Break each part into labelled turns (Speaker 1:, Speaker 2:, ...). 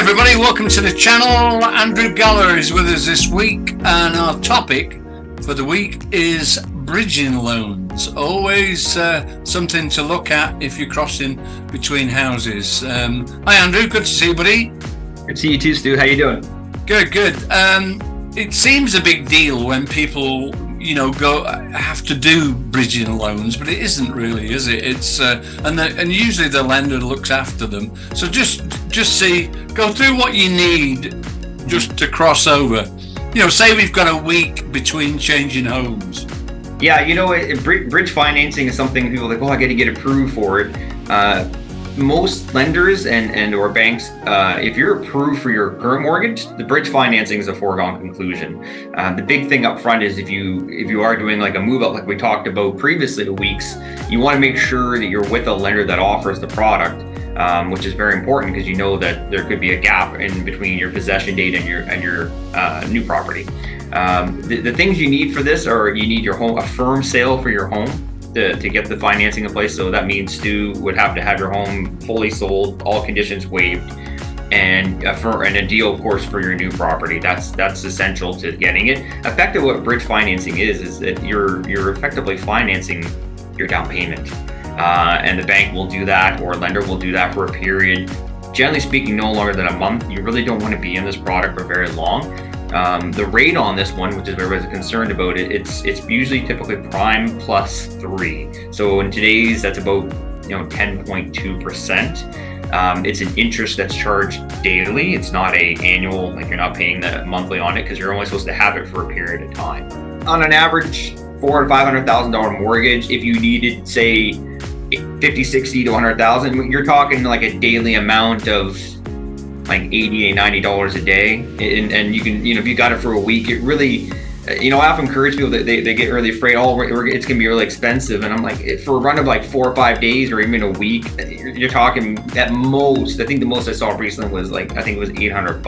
Speaker 1: everybody, welcome to the channel. Andrew Galler is with us this week, and our topic for the week is bridging loans. Always something to look at if you're crossing between houses. Hi Andrew, good to see you, buddy.
Speaker 2: Good to see you too, Stu. How you doing?
Speaker 1: Good. It seems a big deal when people have to do bridging loans, but it isn't really, is it? It's and usually the lender looks after them. So just go through what you need just to cross over. Say we've got a week between changing homes.
Speaker 2: Yeah, bridge financing is something people are like, I got to get approved for it. Most lenders and or banks, if you're approved for your current mortgage, the bridge financing is a foregone conclusion. The big thing up front is if you are doing like a move up, like we talked about previously the weeks, you want to make sure that you're with a lender that offers the product, which is very important because you know that there could be a gap in between your possession date and your new property. The things you need for this are you need your home, a firm sale for your home. To get the financing in place. So that means Stu would have to have your home fully sold, all conditions waived, and a deal, of course, for your new property. That's essential to getting it. Effectively, what bridge financing is that you're effectively financing your down payment, and the bank will do that, or a lender will do that for a period. Generally speaking, no longer than a month. You really don't want to be in this product for very long. The rate on this one, which is everybody's concerned about it, it's usually typically prime plus 3. So in today's, that's about 10.2%. It's an interest that's charged daily. It's not a annual, like you're not paying the monthly on it because you're only supposed to have it for a period of time. On an average $400,000 or $500,000 mortgage, if you needed say 50, 60 to 100,000, you're talking like a daily amount of like $80 and $90 a day, and you can, if you got it for a week, it really, I often encourage people that they get really afraid, it's gonna be really expensive, and I'm like, for a run of like 4 or 5 days or even a week, you're talking at most, I think the most I saw recently was I think it was $800.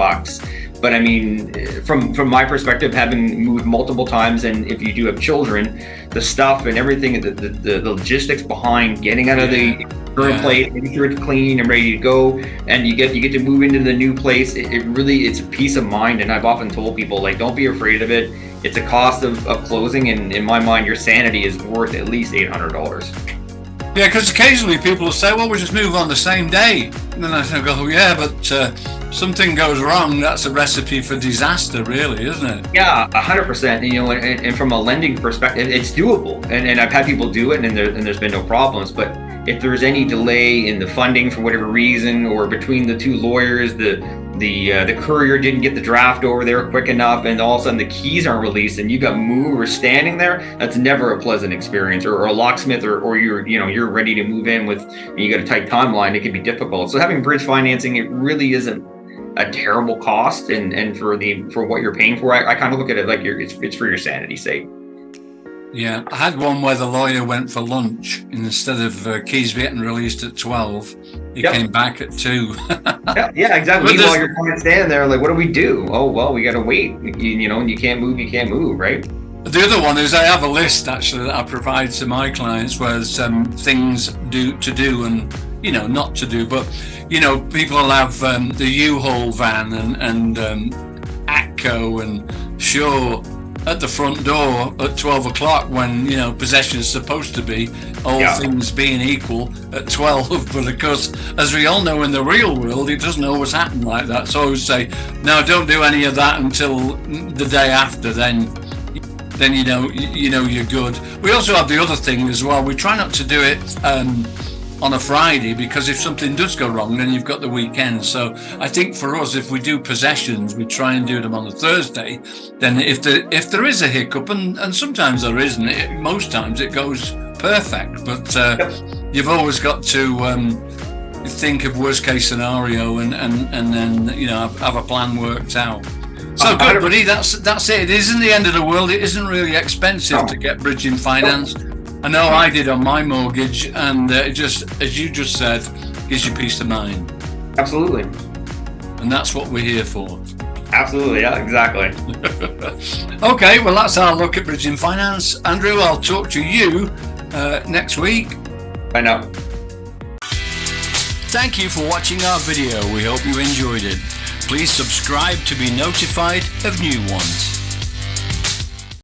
Speaker 2: But I mean, from my perspective, having moved multiple times, and if you do have children, the stuff and everything, the logistics behind getting out of the current place, making sure it's clean and ready to go, and you get to move into the new place. It's a peace of mind, and I've often told people, don't be afraid of it. It's a cost of closing, and in my mind, your sanity is worth at least $800.
Speaker 1: Yeah, because occasionally people will say, well, we'll just move on the same day. And then I go, yeah, but something goes wrong. That's a recipe for disaster, really, isn't it?
Speaker 2: Yeah, 100%. And from a lending perspective, it's doable. And I've had people do it, and there's been no problems. But if there's any delay in the funding for whatever reason, or between the two lawyers, the courier didn't get the draft over there quick enough, and all of a sudden the keys aren't released, and you got movers standing there, that's never a pleasant experience. Or a locksmith, or you're ready to move in and you got a tight timeline, it can be difficult. So having bridge financing, it really isn't a terrible cost, and for what you're paying for, I kind of look at it like it's for your sanity's sake.
Speaker 1: Yeah, I had one where the lawyer went for lunch, and instead of keys getting released at 12, he came back at 2.
Speaker 2: yeah, exactly. Meanwhile, your client's standing there like, what do we do? Oh, well, we got to wait. And you can't move, right?
Speaker 1: The other one is I have a list actually that I provide to my clients where there's things to do and not to do. But people will have the U-Haul van and ATCO and Shaw at the front door at 12 o'clock when possession is supposed to be, all things being equal, at 12. But of course, as we all know, in the real world, it doesn't always happen like that. So I would say, no, don't do any of that until the day after. Then you're good. We also have the other thing as well. We try not to do it on a Friday, because if something does go wrong, then you've got the weekend. So I think for us, if we do possessions, we try and do them on a Thursday. Then if there is a hiccup, and sometimes there isn't, most times it goes perfect. But you've always got to think of worst case scenario and then have a plan worked out. So good, buddy. That's it. It isn't the end of the world. It isn't really expensive to get bridging finance. I know I did on my mortgage, and it just, as you just said, gives you peace of mind.
Speaker 2: Absolutely.
Speaker 1: And that's what we're here for.
Speaker 2: Absolutely, yeah, exactly.
Speaker 1: Okay, well, that's our look at bridging finance. Andrew, I'll talk to you next week.
Speaker 2: Bye now.
Speaker 1: Thank you for watching our video. We hope you enjoyed it. Please subscribe to be notified of new ones.